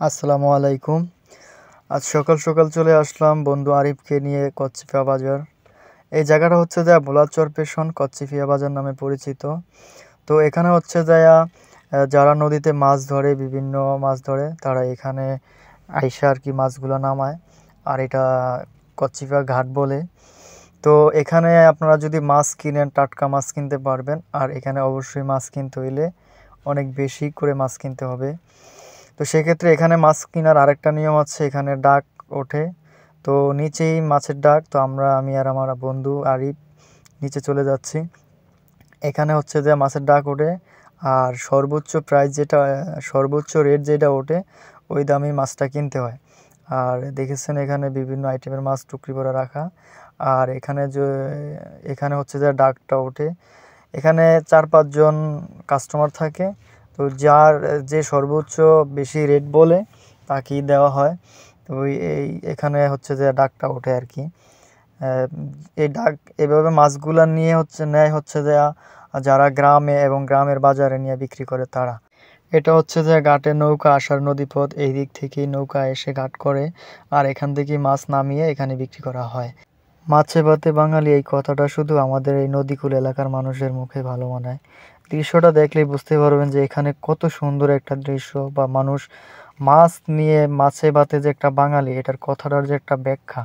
আসসালামু আলাইকুম। আজ সকাল সকাল চলে আসলাম বন্ধু আরিফকে নিয়ে কচ্চিফা বাজার। এই জায়গাটা হচ্ছে যে ভোলাচর পেশন কচ্চিফিয়া বাজার নামে পরিচিত। তো এখানে হচ্ছে যারা নদীতে মাছ ধরে, বিভিন্ন মাছ ধরে, তারা এখানে আইসা আর কি মাছগুলো নামায়। আর এটা কচ্চিফা ঘাট বলে। তো এখানে আপনারা যদি মাছ কিনেন, টাটকা মাছ কিনতে পারবেন। আর এখানে অবশ্যই মাছ কিনতে হইলে অনেক বেশি করে মাছ কিনতে হবে। তো সেক্ষেত্রে এখানে মাছ কেনার আরেকটা নিয়ম আছে, এখানে ডাক ওঠে। তো নিচেই মাছের ডাক। তো আমি আর আমার বন্ধু আরিফ নিচে চলে যাচ্ছি। এখানে হচ্ছে যে মাছের ডাক ওঠে, আর সর্বোচ্চ রেট যেটা ওঠে ওই দামেই মাছটা কিনতে হয়। আর দেখেছেন এখানে বিভিন্ন আইটেমের মাছ টুকরি করে রাখা। আর এখানে হচ্ছে যে ডাকটা ওঠে। এখানে 4-5 জন কাস্টমার থাকে। তো যে সর্বোচ্চ বেশি রেট বলে তাকেই দেওয়া হয়। তো এখানে হচ্ছে যে ডাকটা ওঠে আর কি। এই ডাক এভাবে মাছগুলা নিয়ে নেয় হচ্ছে যে যারা গ্রামে এবং গ্রামের বাজারে নিয়ে বিক্রি করে তারা। এটা হচ্ছে যে ঘাটে নৌকা আসার নদীপথ, এই দিক থেকেই নৌকা এসে ঘাট করে। আর এখান থেকেই মাছ নামিয়ে এখানে বিক্রি করা হয়। মাছে ভাতে বাঙালি, এই কথাটা শুধু আমাদের এই নদীকূল এলাকার মানুষের মুখে ভালো মানায়। দৃশ্যটা দেখলেই বুঝতে পারবেন যে এখানে কত সুন্দর একটা দৃশ্য, বা মানুষ মাছ নিয়ে মাছে ভাতে যে একটা বাঙালি, এটার কথাটার যে একটা ব্যাখ্যা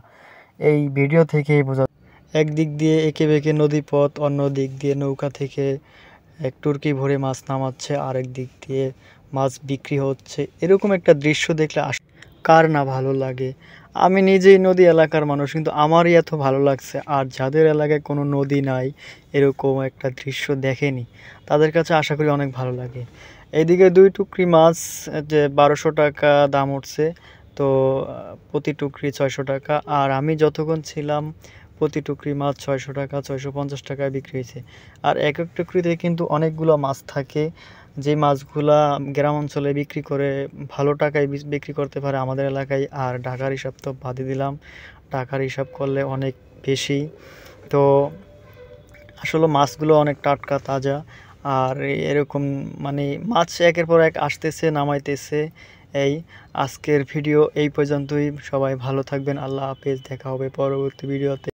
এই ভিডিও থেকেই বোঝা। একদিক দিয়ে এঁকে বেঁকে নদীপথ, অন্য দিক দিয়ে নৌকা থেকে এক টুরকি ভরে মাছ নামাচ্ছে, আরেক দিক দিয়ে মাছ বিক্রি হচ্ছে। এরকম একটা দৃশ্য দেখলে কার না ভালো লাগে। আমি নিজেই নদী এলাকার মানুষ, কিন্তু আমারই এত ভালো লাগছে। আর যাদের এলাকায় কোনো নদী নাই, এরকম একটা দৃশ্য দেখেনি, তাদের কাছে আশা করি অনেক ভালো লাগে। এইদিকে 2 টুকরি মাছ যে 1200 টাকা দাম উঠছে। তো প্রতি টুকরি 600 টাকা। আর আমি যতক্ষণ ছিলাম প্রতি টুকরি মাছ 600 টাকা, 650 টাকায় বিক্রি হয়েছে। আর এক এক টুকরিতে কিন্তু অনেকগুলো মাছ থাকে। যে মাছগুলা গ্রাম অঞ্চলে বিক্রি করে ভালো টাকায় বিক্রি করতে পারে আমাদের এলাকায়। আর ঢাকার হিসাব তো বাদই দিলাম, ঢাকার হিসাব করলে অনেক বেশি। তো আসলে মাছগুলো অনেক টাটকা তাজা। আর এরকম মানে মাছ একের পর এক আসতেছে, নামাইতেছে। এই আজকের ভিডিও এই পর্যন্তই। সবাই ভালো থাকবেন। আল্লাহ হাফেজ। দেখা হবে পরবর্তী ভিডিওতে।